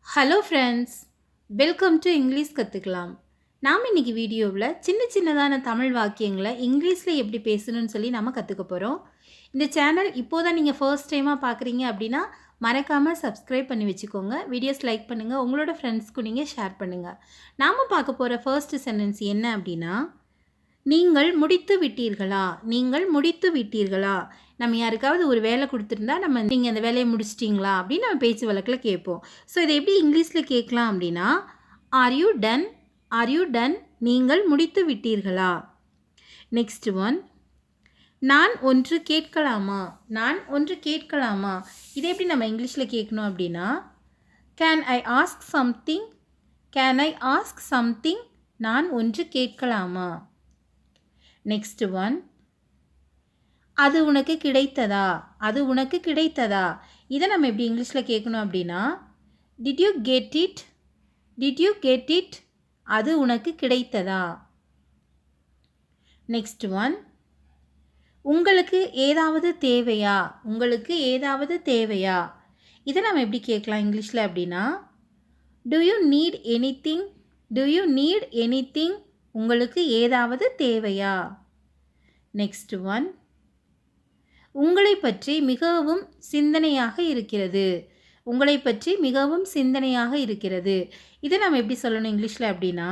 Hello friends, welcome to English கற்றுக்கலாம். நாம் இன்றைக்கி வீடியோவில் சின்னதான தமிழ் வாக்கியங்களை இங்கிலீஷில் எப்படி பேசணும்னு சொல்லி நம்ம கற்றுக்க போகிறோம். இந்த சேனல் இப்போ தான் நீங்கள் ஃபர்ஸ்ட் டைமாக பார்க்குறீங்க அப்படின்னா மறக்காமல் சப்ஸ்கிரைப் பண்ணி வச்சுக்கோங்க. வீடியோஸ் லைக் பண்ணுங்கள், உங்களோட ஃப்ரெண்ட்ஸ்க்கு நீங்கள் ஷேர் பண்ணுங்கள். நாம் பார்க்க போகிற ஃபர்ஸ்ட் சென்டென்ஸ் என்ன அப்படின்னா, நீங்கள் முடித்து விட்டீர்களா? நீங்கள் முடித்து விட்டீர்களா? நம்ம யாருக்காவது ஒரு வேலை கொடுத்துருந்தா நீங்கள் அந்த வேலையை முடிச்சிட்டிங்களா அப்படின்னு நம்ம பேச்சு வழக்கில் கேட்போம். ஸோ இதை எப்படி இங்கிலீஷில் கேட்கலாம் அப்படின்னா, are you done? Are you done? நீங்கள் முடித்து விட்டீர்களா? நெக்ஸ்ட் ஒன், நான் ஒன்று கேட்கலாமா? நான் ஒன்று கேட்கலாமா? இதை எப்படி நம்ம இங்கிலீஷில் கேட்கணும் அப்படின்னா, can I ask something? Can I ask something? நான் ஒன்று கேட்கலாமா? நெக்ஸ்ட் ஒன், அது உனக்கு கிடைத்ததா? அது உனக்கு கிடைத்ததா? இதை நம்ம எப்படி இங்கிலீஷில் கேட்கணும் அப்படின்னா, did you get it? Did you get it? அது உனக்கு கிடைத்ததா? நெக்ஸ்ட் ஒன், உங்களுக்கு ஏதாவது தேவையா? உங்களுக்கு ஏதாவது தேவையா? இதை நம்ம எப்படி கேட்கலாம் இங்கிலீஷில் அப்படின்னா, to you need anything? To you need anything? உங்களுக்கு ஏதாவது தேவையா? நெக்ஸ்ட் ஒன், உங்களை பற்றி மிகவும் சிந்தனையாக இருக்கிறது. உங்களை பற்றி மிகவும் சிந்தனையாக இருக்கிறது. இதை நம்ம எப்படி சொல்லணும் இங்கிலீஷில் அப்படின்னா,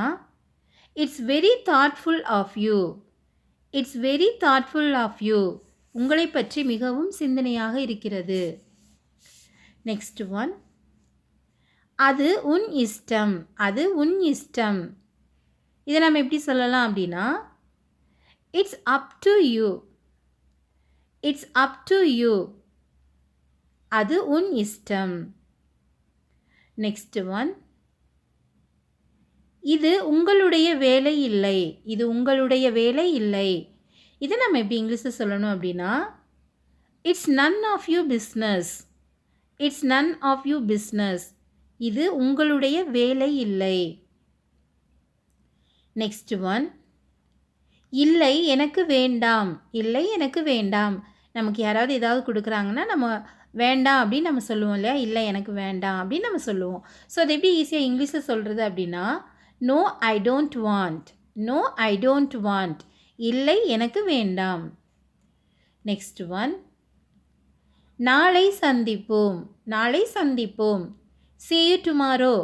it's very thoughtful of you. It's very thoughtful of you. உங்களை பற்றி மிகவும் சிந்தனையாக இருக்கிறது. நெக்ஸ்ட் ஒன், அது உன் இஷ்டம். அது உன் இஷ்டம். இதை நம்ம எப்படி சொல்லலாம் அப்படின்னா, it's up to you. It's up to you. அது உன் இஷ்டம். நெக்ஸ்ட் ஒன், இது உங்களுடைய வேலை இல்லை. இது உங்களுடைய வேலை இல்லை. இதை நம்ம எப்படி இங்கிலீஷில் சொல்லணும் அப்படின்னா, it's none of you business. It's none of you business. இது உங்களுடைய வேலை இல்லை. நெக்ஸ்ட் ஒன், இல்லை எனக்கு வேண்டாம். இல்லை எனக்கு வேண்டாம். நமக்கு யாராவது ஏதாவது கொடுக்குறாங்கன்னா நம்ம வேண்டாம் அப்படின்னு நம்ம சொல்லுவோம் இல்லையா, இல்லை எனக்கு வேண்டாம் அப்படின்னு நம்ம சொல்லுவோம். ஸோ அது எப்படி ஈஸியாக இங்கிலீஷில் சொல்கிறது அப்படின்னா, no I don't want. No I don't want. இல்லை எனக்கு வேண்டாம். நெக்ஸ்ட் ஒன், நாளை சந்திப்போம். நாளை சந்திப்போம். see you tomorrow.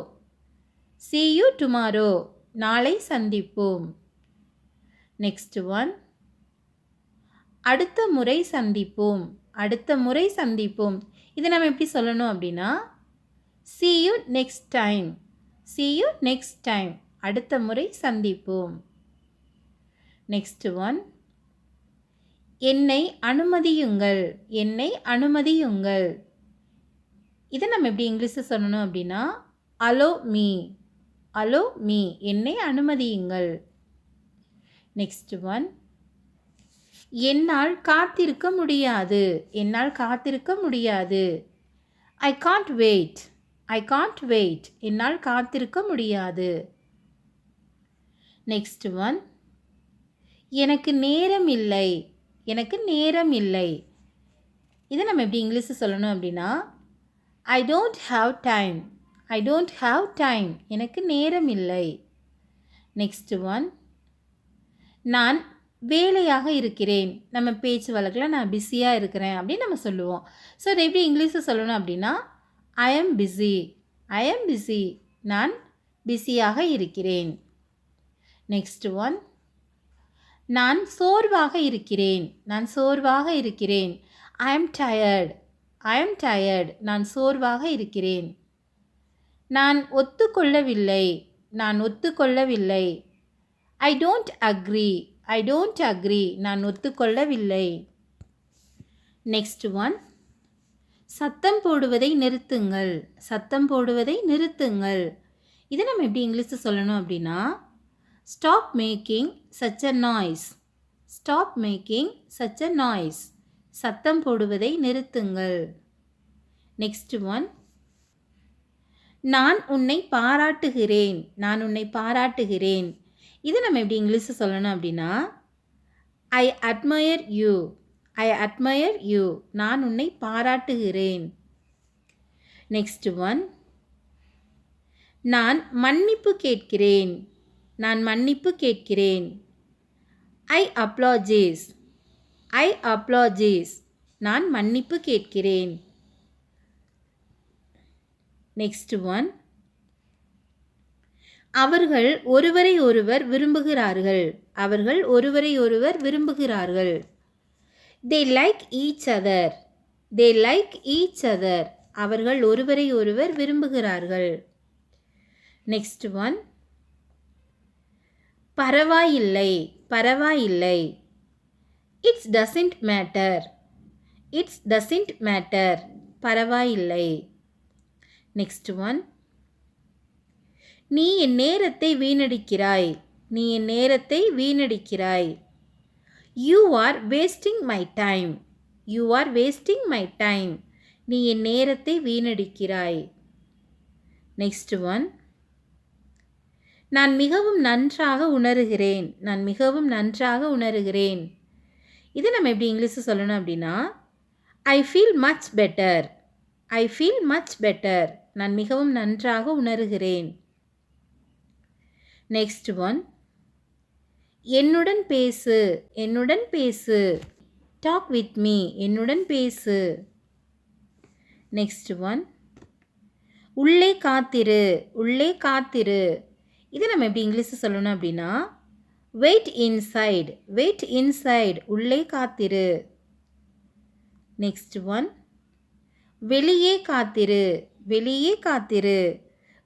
see you tomorrow. நாளை சந்திப்போம். நெக்ஸ்ட் ஒன், அடுத்த முறை சந்திப்போம். அடுத்த முறை சந்திப்போம். இதை நம்ம எப்படி சொல்லணும் அப்படின்னா, see you next time. see you next time. அடுத்த முறை சந்திப்போம். நெக்ஸ்ட் ஒன், என்னை அனுமதியுங்கள். என்னை அனுமதியுங்கள். இதை நம்ம எப்படி இங்கிலீஷில் சொல்லணும் அப்படின்னா, allow me. allow me. என்னை அனுமதியுங்கள். நெக்ஸ்ட் ஒன், என்னால் காத்திருக்க முடியாது. என்னால் காத்திருக்க முடியாது. I can't wait. I can't wait. என்னால் காத்திருக்க முடியாது. நெக்ஸ்ட் ஒன், எனக்கு நேரம் இல்லை. எனக்கு நேரம் இல்லை. இதை நம்ம எப்படி இங்கிலீஷில் சொல்லணும் அப்படின்னா, I don't have time. I don't have time. எனக்கு நேரம் இல்லை. நெக்ஸ்ட் ஒன், நான் வேலையாக இருக்கிறேன். நம்ம பேச்சு வழக்கில் நான் பிஸியாக இருக்கிறேன் அப்படின்னு நம்ம சொல்லுவோம். ஸோ அதை எப்படி இங்கிலீஷில் சொல்லணும் அப்படின்னா, I am busy. I am busy. நான் பிஸியாக இருக்கிறேன். நெக்ஸ்ட் ஒன், நான் சோர்வாக இருக்கிறேன். நான் சோர்வாக இருக்கிறேன். I am tired. I am tired. நான் சோர்வாக இருக்கிறேன். நான் ஒத்துக்கொள்ளவில்லை. நான் ஒத்துக்கொள்ளவில்லை. I don't agree. I don't agree. நான் ஒத்துக்கொள்ளவில்லை. நெக்ஸ்ட் ஒன், சத்தம் போடுவதை நிறுத்துங்கள். சத்தம் போடுவதை நிறுத்துங்கள். இதை நம்ம எப்படி இங்கிலீஷில் சொல்லணும் அப்படின்னா, stop making such a noise. Stop making such a noise. சத்தம் போடுவதை நிறுத்துங்கள். நெக்ஸ்ட் ஒன், நான் உன்னை பாராட்டுகிறேன். நான் உன்னை பாராட்டுகிறேன். இதை நம்ம எப்படி இங்கிலீஷில் சொல்லணும் அப்படின்னா, ஐ admire you. I admire you. நான் உன்னை பாராட்டுகிறேன். நெக்ஸ்ட் ஒன், நான் மன்னிப்பு கேட்கிறேன். நான் மன்னிப்பு கேட்கிறேன். ஐ அப்ளாஜிஸ். ஐ அப்ளாஜிஸ். நான் மன்னிப்பு கேட்கிறேன். Next one. அவர்கள் ஒருவரை ஒருவர் விரும்புகிறார்கள். அவர்கள் ஒருவரை ஒருவர் விரும்புகிறார்கள். They like each other. They like each other. அவர்கள் ஒருவரை ஒருவர் விரும்புகிறார்கள். Next one. பரவாயில்லை. பரவாயில்லை. It doesn't matter. It doesn't matter. பரவாயில்லை. Next one. நீ என் நேரத்தை வீணடிக்கிறாய். நீ என் நேரத்தை வீணடிக்கிறாய். You are wasting my time. You are wasting my time. நீ என் நேரத்தை வீணடிக்கிறாய். Next one. நான் மிகவும் நன்றாக உணர்கிறேன். நான் மிகவும் நன்றாக உணர்கிறேன். இதை நம்ம எப்படி இங்கிலீஷில் சொல்லணும் அப்படின்னா I feel much better. I feel much better. நான் மிகவும் நன்றாக உணர்கிறேன். Next one. என்னுடன் பேசு. என்னுடன் பேசு. Talk with me. என்னுடன் பேசு. Next one. உள்ளே காத்திரு. உள்ளே காத்திரு. இதை நம்ம எப்படி இங்கிலீஷில் சொல்லணும் அப்படின்னா வெயிட் இன்சைட். Wait inside. உள்ளே காத்திரு. Next one. வெளியே காத்திரு. வெளியே காத்திரு.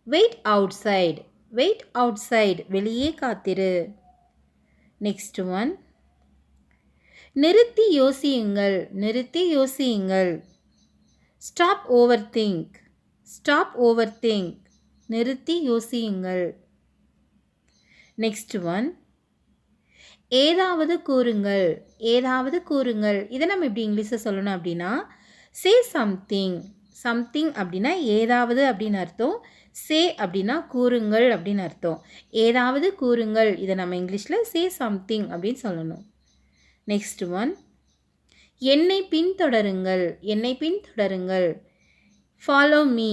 Wait outside. Wait outside. வெளியே காத்திரு. Next one. நிறுத்தி யோசியுங்கள். நிறுத்தி யோசியுங்கள். Stop over think. Stop over think. நிறுத்தி யோசியுங்கள். Next one. ஏதாவது கூறுங்கள். ஏதாவது கூறுங்கள். இதை நம்ம எப்படி இங்கிலீஷில் சொல்லணும் அப்படின்னா சே சம்திங். சம்திங் அப்படின்னா ஏதாவது அப்படின்னு அர்த்தம். சே அப்படின்னா கூறுங்கள் அப்படின்னு அர்த்தம். ஏதாவது கூறுங்கள். இதை நம்ம இங்கிலீஷில் சே சம்திங் அப்படின்னு சொல்லணும். Next one. என்னை பின்தொடருங்கள். என்னை பின்தொடருங்கள். Follow me.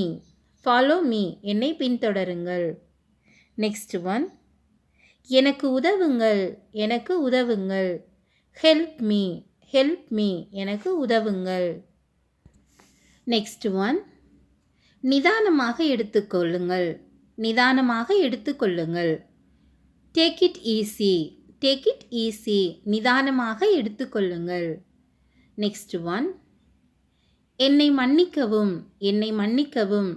Follow me. என்னை பின்தொடருங்கள். Next one. எனக்கு உதவுங்கள். எனக்கு உதவுங்கள். Help me. Help me. எனக்கு உதவுங்கள். Next one. நிதானமாக எடுத்துக்கொள்ளுங்கள். நிதானமாக எடுத்துக்கொள்ளுங்கள். Take it easy. Take it easy. நிதானமாக எடுத்துக்கொள்ளுங்கள். Next one. என்னை மன்னிக்கவும். என்னை மன்னிக்கவும்.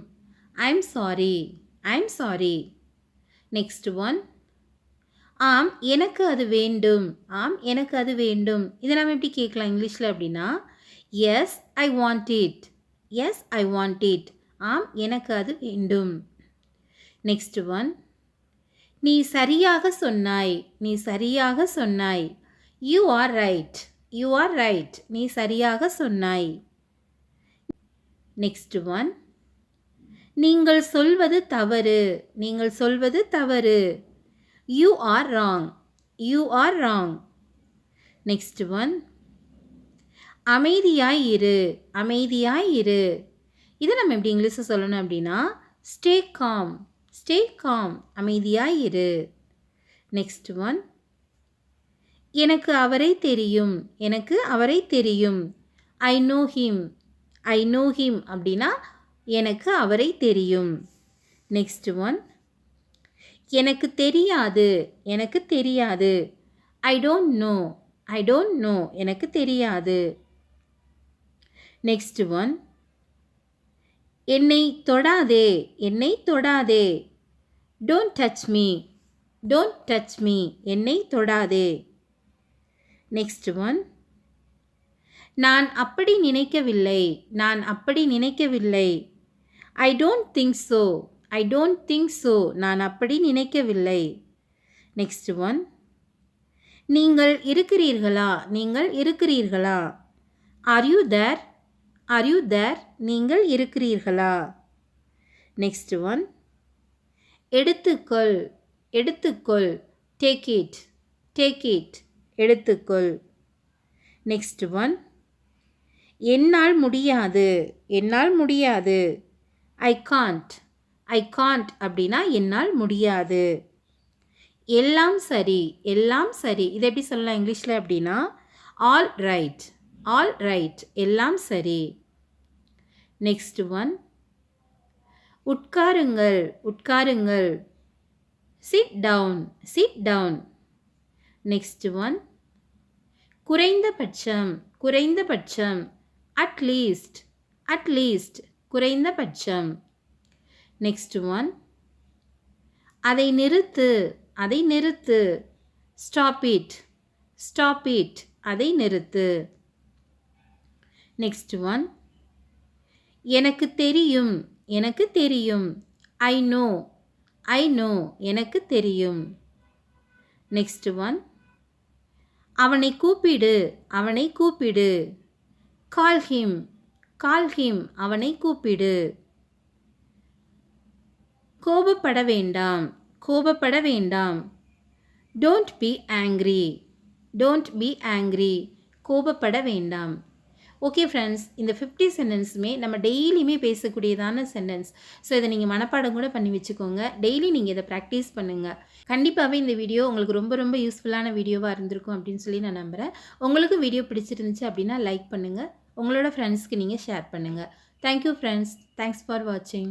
I am sorry. I am sorry. Next one. ஆம் எனக்கு அது வேண்டும். ஆம் எனக்கு அது வேண்டும். இதை நம்ம எப்படி கேட்கலாம் இங்கிலீஷில் அப்படின்னா yes I want it. Yes I want it. ஆம் எனக்கு அது வேண்டும். Next one. நீ சரியாக சொன்னாய். நீ சரியாக சொன்னாய். You are right. You are right. நீ சரியாக சொன்னாய். Next one. நீங்கள் சொல்வது தவறு. நீங்கள் சொல்வது தவறு. You are wrong. You are wrong. Next one. அமைதியாய் இரு. அமைதியாய் இரு. இதை நம்ம எப்படி இங்கிலீஷில் சொல்லணும் அப்படின்னா ஸ்டே காம். Stay calm. அமைதியாய் இரு. Next one. எனக்கு அவரை தெரியும். எனக்கு அவரை தெரியும். I know him. I know him அப்படின்னா எனக்கு அவரை தெரியும். Next one. எனக்கு தெரியாது. எனக்கு தெரியாது. I don't know. I don't know. எனக்கு தெரியாது. Next one. என்னை தொடாதே. என்னை தொடாதே. Don't touch me. Don't touch me. என்னை தொடாதே. Next one. நான் அப்படி நினைக்கவில்லை. நான் அப்படி நினைக்கவில்லை. I don't think so. I don't think so. நான் அப்படி நினைக்கவில்லை. Next one. நீங்கள் இருக்கிறீர்களா. நீங்கள் இருக்கிறீர்களா. Are you there. Are you there. நீங்கள் இருக்கிறீர்களா. Next one. எடுத்துக்கொள். எடுத்துக்கொள். Take it. Take it. எடுத்துக்கொள். Next one. என்னால் முடியாது. என்னால் முடியாது. I Gantt. ஐ காண்ட் அப்படின்னா என்னால் முடியாது. எல்லாம் சரி, எல்லாம் சரி. இதை எப்படி சொல்லலாம் இங்கிலீஷில் அப்படின்னா ஆல் ரைட், ஆல் ரைட், எல்லாம் சரி. நெக்ஸ்ட் ஒன், உட்காருங்கள், உட்காருங்கள். Sit down, sit down. Next one, குறைந்தபட்சம், குறைந்தபட்சம். அட்லீஸ்ட், அட்லீஸ்ட், குறைந்தபட்சம். நெக்ஸ்ட் ஒன், அதை நிறுத்து, அதை நிறுத்து. ஸ்டாப் இட், ஸ்டாப் இட், அதை நிறுத்து. நெக்ஸ்ட் ஒன், எனக்கு தெரியும், எனக்கு தெரியும். ஐ நோ, ஐ நோ, எனக்கு தெரியும். நெக்ஸ்ட் ஒன், அவனை கூப்பிடு, அவனை கூப்பிடு. கால் ஹிம், கால் ஹிம், அவனை கூப்பிடு. கோபப்பட வேண்டாம், கோபப்பட வேண்டாம். Don't be angry, don't be angry, கோபப்பட வேண்டாம். ஓகே ஃப்ரெண்ட்ஸ், இந்த 50 சென்டென்ஸுமே நம்ம டெய்லியுமே பேசக்கூடியதான சென்டென்ஸ். ஸோ இதை நீங்கள் மனப்பாடம் கூட பண்ணி வச்சுக்கோங்க. டெய்லி நீங்கள் இதை ப்ராக்டிஸ் பண்ணுங்கள். கண்டிப்பாகவே இந்த வீடியோ உங்களுக்கு ரொம்ப ரொம்ப யூஸ்ஃபுல்லான வீடியோவாக இருந்திருக்கும் அப்படின்னு சொல்லி நான் நம்புகிறேன். உங்களுக்கு வீடியோ பிடிச்சிருந்துச்சு அப்படின்னா லைக் பண்ணுங்கள். உங்களோட ஃப்ரெண்ட்ஸ்க்கு நீங்கள் ஷேர் பண்ணுங்கள். Thank you friends. தேங்க்ஸ் ஃபார் வாட்சிங்.